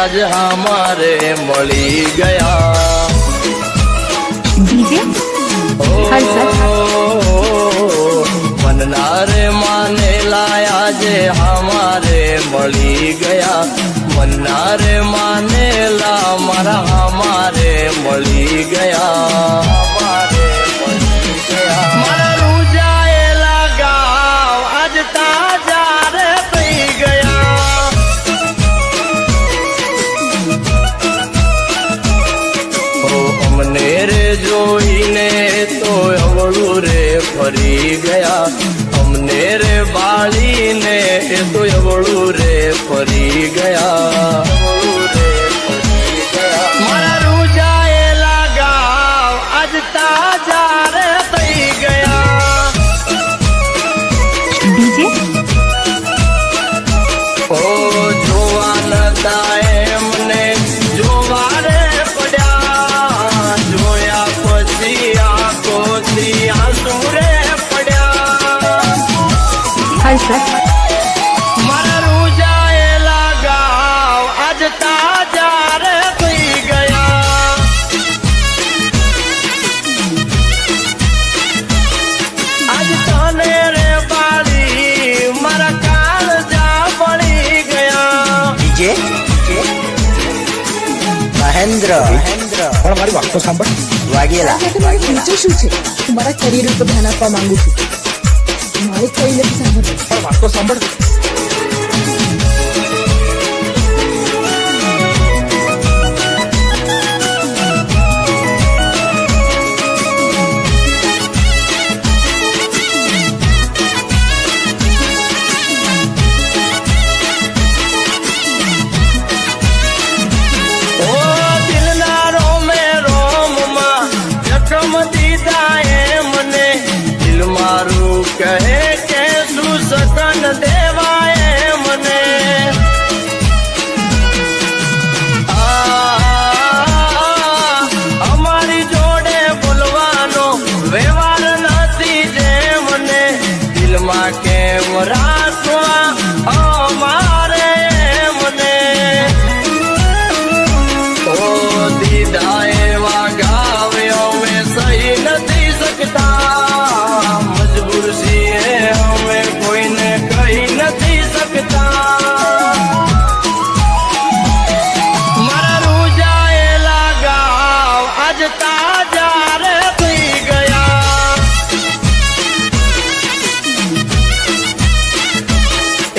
આજ હમારે મળી ગયા डीजे મનના રે માનેલા આજે હમારે મળી ગયા મનના રે માનેલા મારા હમારે મળી ગયા હમારે મળી ગયા મારા રૂજાયેલા ગાવ આજ તાજા રે થઈ ગયા ઓ અમને રે જોઈને તો અવળું રે ફરી ગયા અમને રે બાળીને એ તો અવળું રે ફરી ગયા મારા રૂજાયેલા ગાવ આજ તાજા રે થઈ ગયા डीजे ઓ જોવા નતા એમને જોવા રે પડ્યા જોયા પછી આંખોથી આંસુ રે પડ્યા हर्षद મારા રૂજાયેલા ગાવ આજ તાજા રે થઈ ગયા આજ તને રે બાળી મારા કાળજા પડી ગયા ડીજે મહેન્દ્ર પણ મારી વાત તો સાંભળ વાઘેલા મારે ફ્યુચર શું છે હું મારા કરિયર ઉપર ધ્યાન આપવા માંગુ છું મારે કઈ નથી સાંભળવું પણ વાત તો સાંભળ ઓ દિલના રોમે રોમમાં જખમ દીધા એ મને દિલ મારું કહે કે શું સકન દેવાય મને અમારી જોડે બોલવાનો વ્યવહાર નથી જે મને દિલમાં કેમ રાખવા અમારે મને ઓ દીદા એવા ગાવે અમે સહી નથી શકતા મજબૂર છીએ અમે કોઈને કહી નથી શકતા મારા રૂજાયેલા ગાવ આજ તાજા રે થઈ ગયા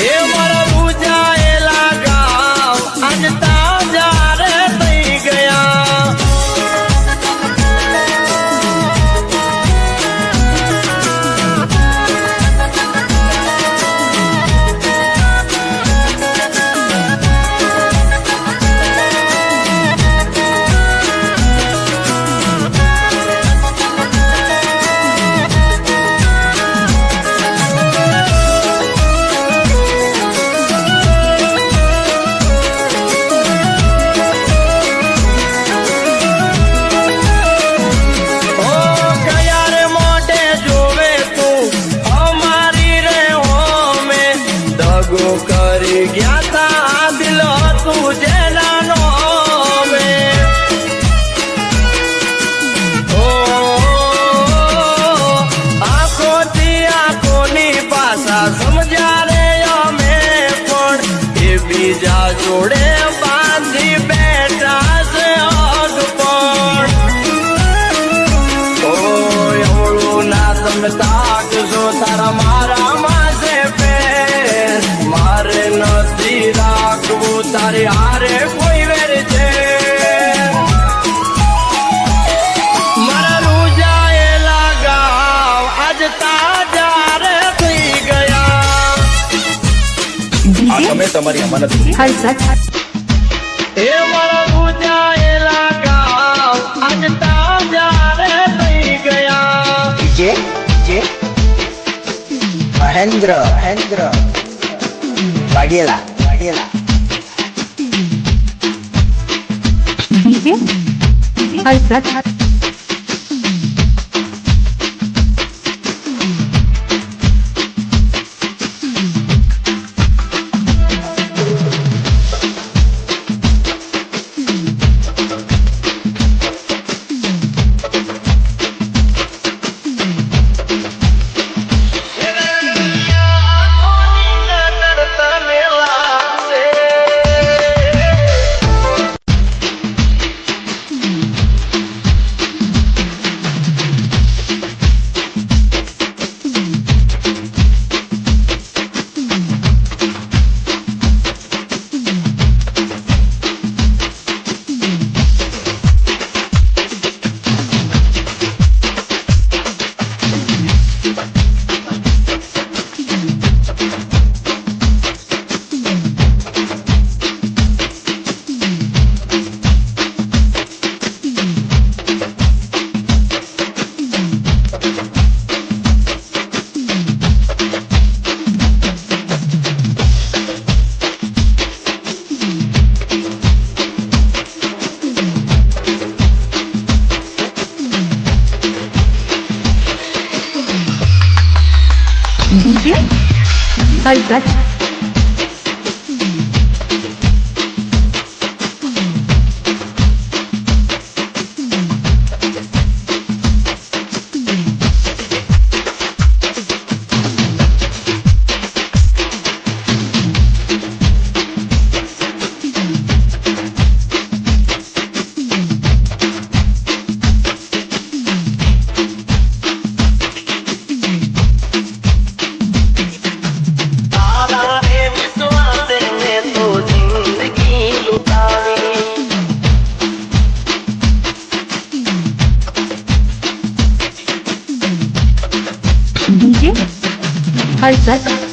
એ મારા રૂજાયેલા ગાવ આજ તાજા રે થઈ ગયા ઓ કયા રે મોઢે જોવે તું અમારી રે હોમે દગો કરી ગયા તા દિલ તું જેના નોમે ઓ આંખોથી આંખોની પાસા સમજ્યા રે અમે પણ એ બીજા જોડે બાંધી બેઠા છે અગ પણ ઓય અવળું ના તમે તાકશો તારા મારા માસે પેર મારે નથી રાખવું તારી હારે કોઈ વેર છે મારા રૂજાયેલા ગાવ આજ તાજા રે થઈ ગયા આ डीजे તમે તમારી અમાનત हर्षद એ મારા રૂજાયેલા ગાવ આજ તાજા રે થઈ ગયા DJ Mahendra Vaghela DJ Harshad Harshad DJ Harshad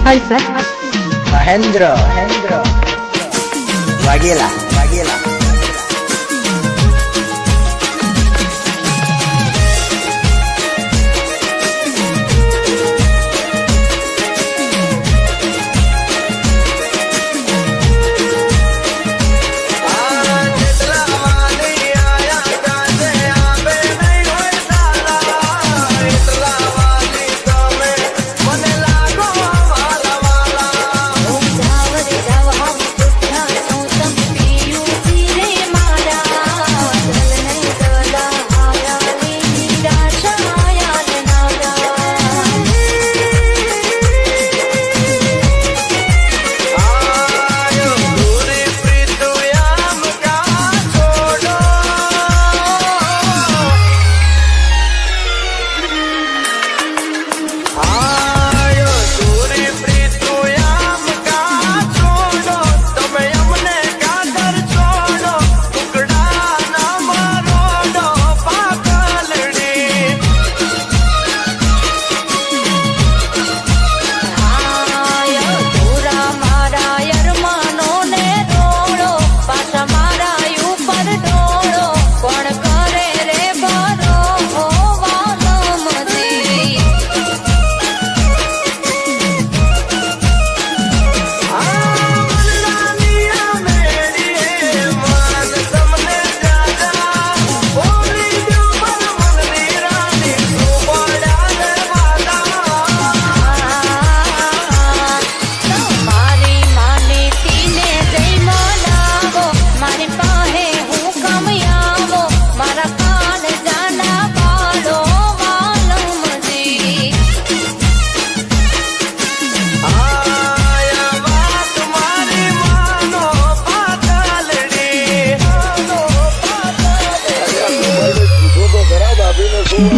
Harshad Mahendra Vaghela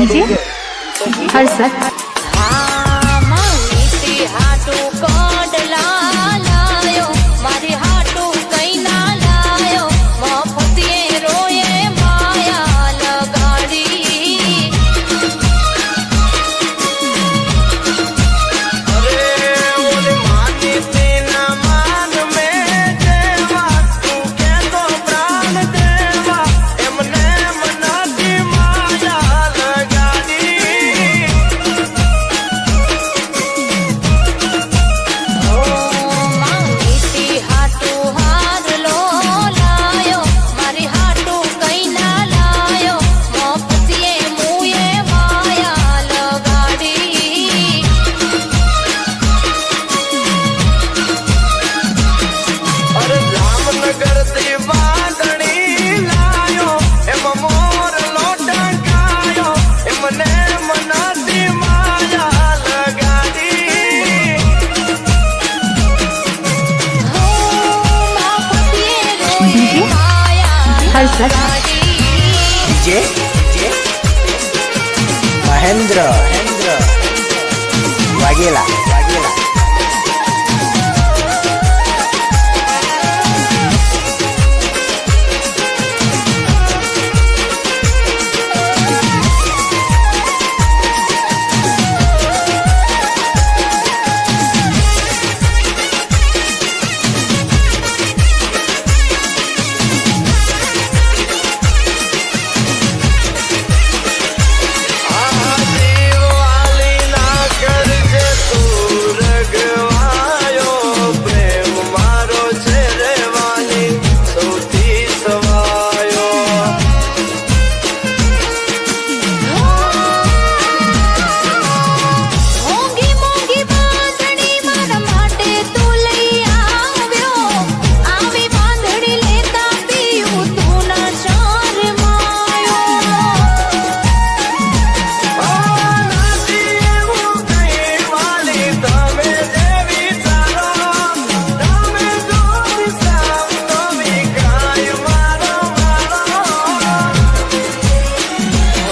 DJ Harshad Harshad DJ Mahendra Vaghela Diwali ના કરજે તું રગવાયો, પ્રેમ મારો છે રેવાની સૌથી સવાયો. મોંઘી મોંઘી બાંધણી મારા માટે તું લઈ આવ્યો, આવી બાંધણી લેતા પીયું તું ના શરમાયો. નથી એવું કઈ વાલી તમે જે વિચારો, તમે જો વિચાર તો વિકાય મારો મારો.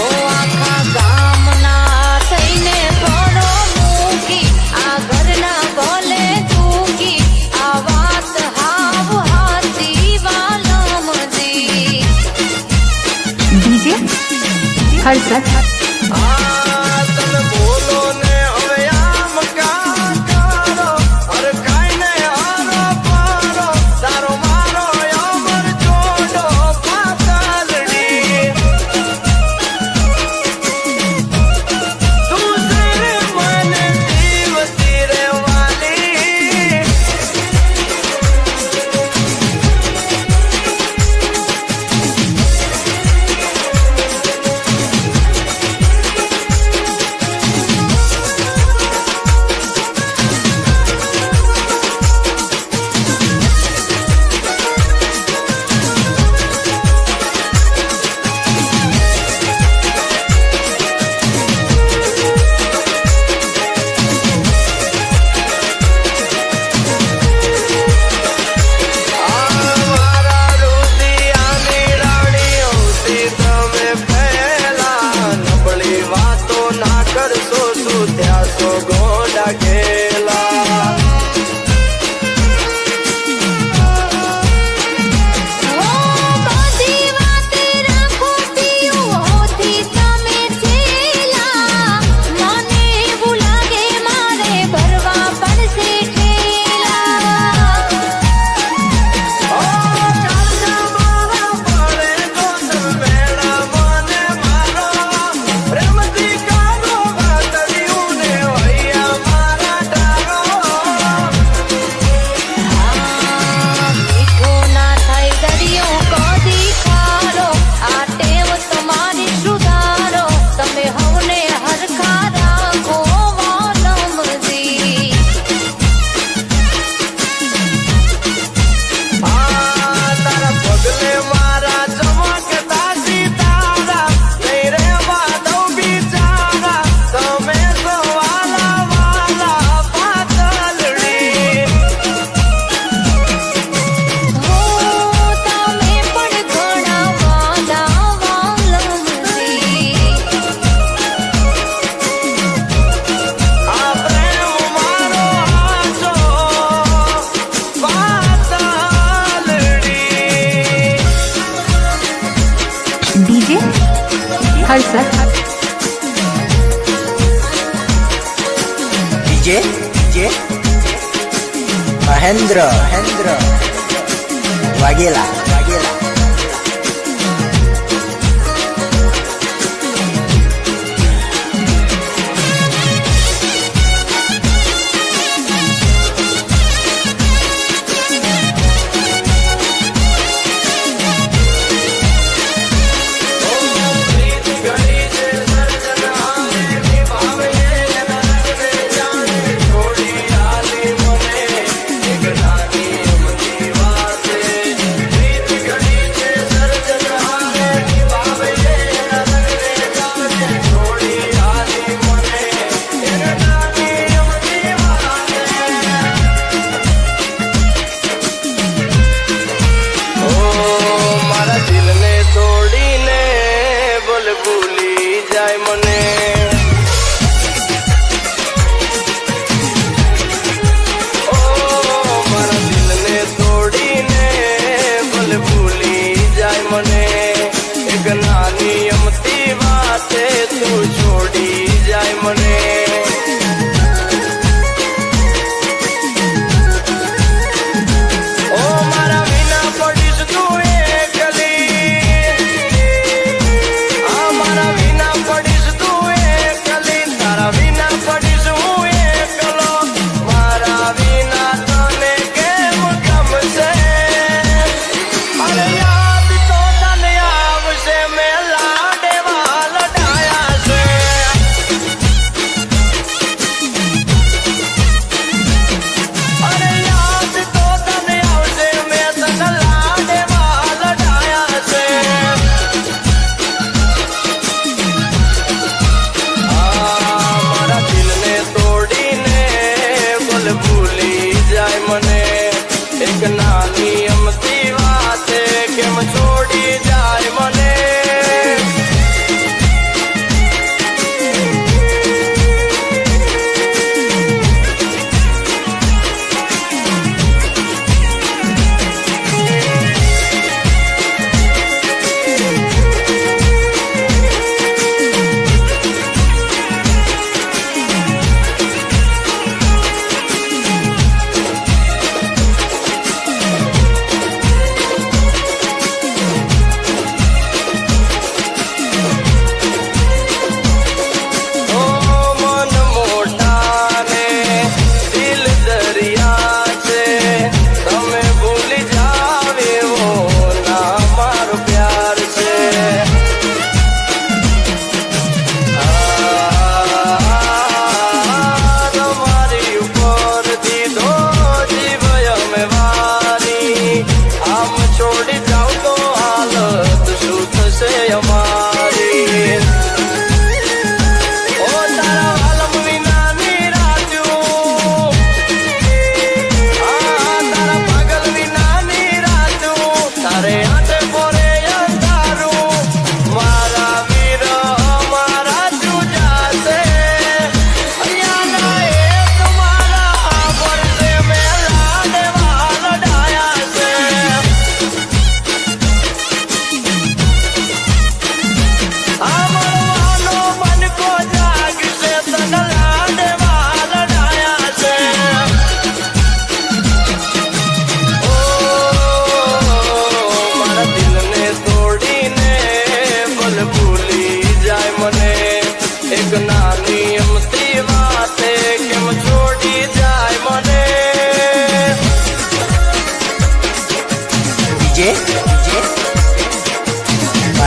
ઓ આખા ગામના થઈને ઘણો મૂકી, આ ઘરના ભલે દુખી, આ વાત હાવ હાથી વાલમજી. ડીજે હર્ષદ તમે બોલો ને હવે આમ કા કરો, અરે કાઈ ને હારો પારો, તારો મારો અમર જોડો પાતાલડી. તું રે મને જીવતી રે વાલી. મારા રુદિયાની રાણી હોતી તમે પહેલા, નબળી વાતો ના કરશો શું ત્યાં સો ગોડા ગેલા. ઓ બધી વાતે રાખો પીયું હોતી તમે છેલા, મને એવું લાગે મારે ભરવા પડશે ઠેલા. કાચા મારા પડે તો મેળા મને મારો, પ્રેમથી કાઢો વાતળિયું ને વૈયા મારા ડારો. મીઠું ના થાય દરિયો કદી ખારો, આ ટેવ તમારી સુધારો, તમે હવને હરખા રાખો વાલમજી. તારા પગલે મારા ચમકતા સિતારા, નહીં રેવા દઉં બિચારા, તમે તો વાલા વાલા પાતળડી. હો તમે પણ ઘણા વાલા વાલમજી. આ પ્રેમ મારો આજો પાતળડી. ડીજે હર્ષદ ડીજે મહેન્દ્ર વાઘેલા થોડી હાલી મને એક નાની અમથી વાતે. ભૂલી જાય મને એક નાની અમતી વાતે કેમ છોડી જાય મને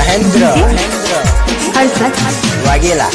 Mahendra Harshad Vaghela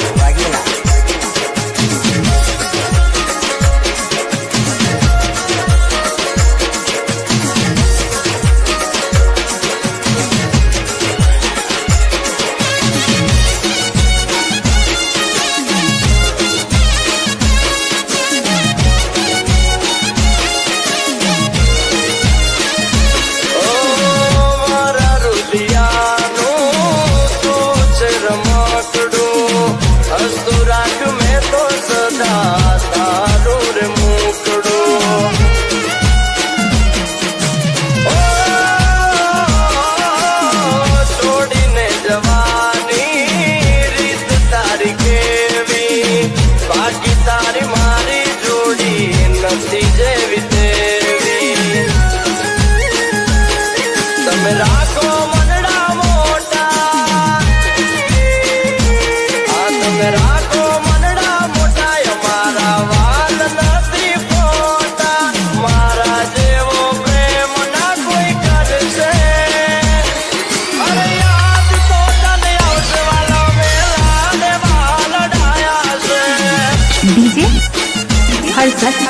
Harshad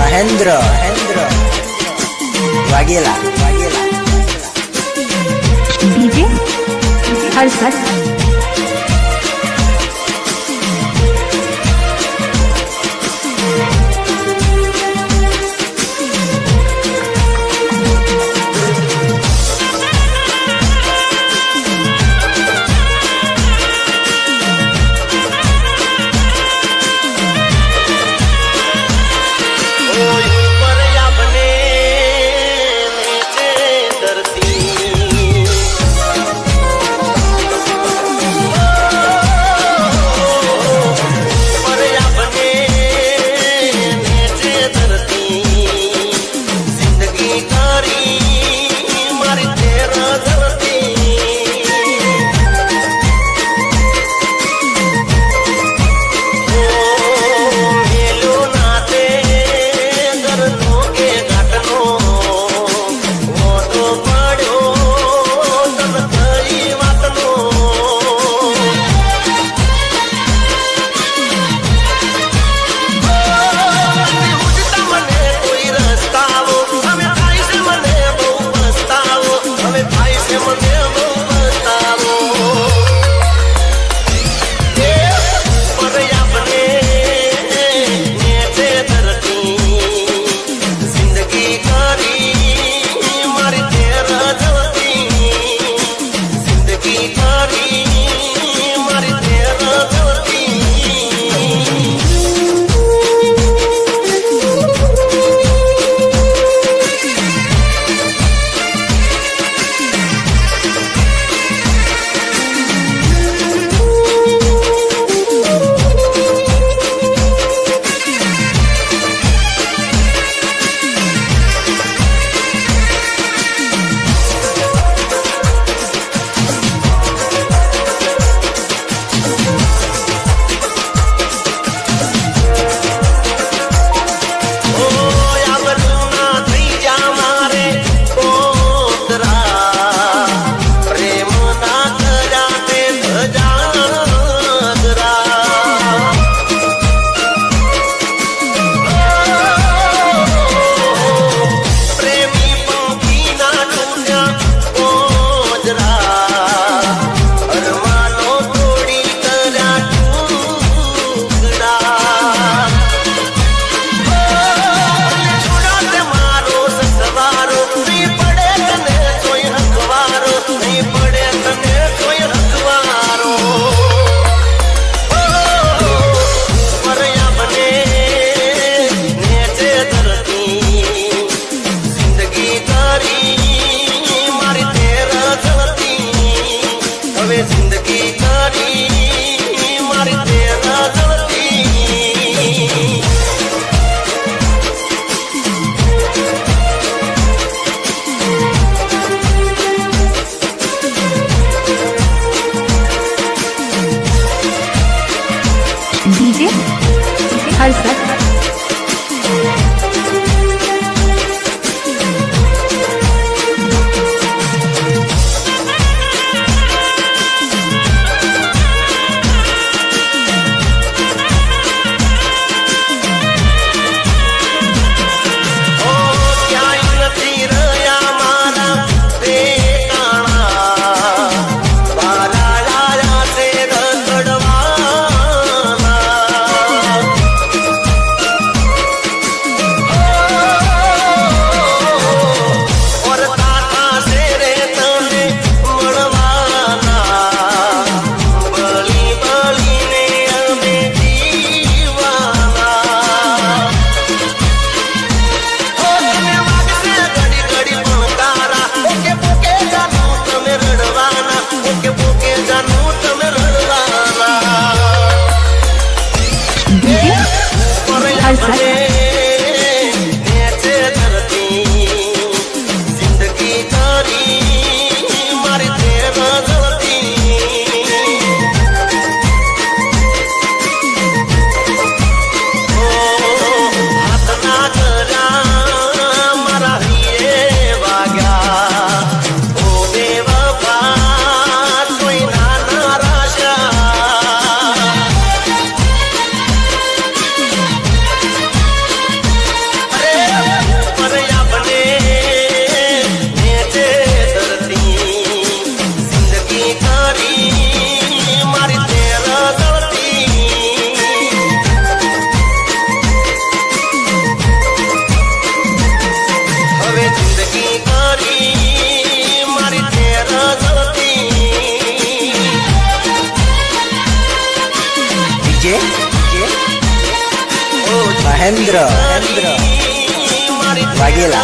Mahendra Vaghela DJ Harshad DJ Mahendra Vaghela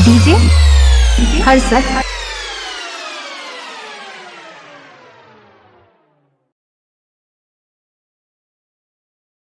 DJ Harshad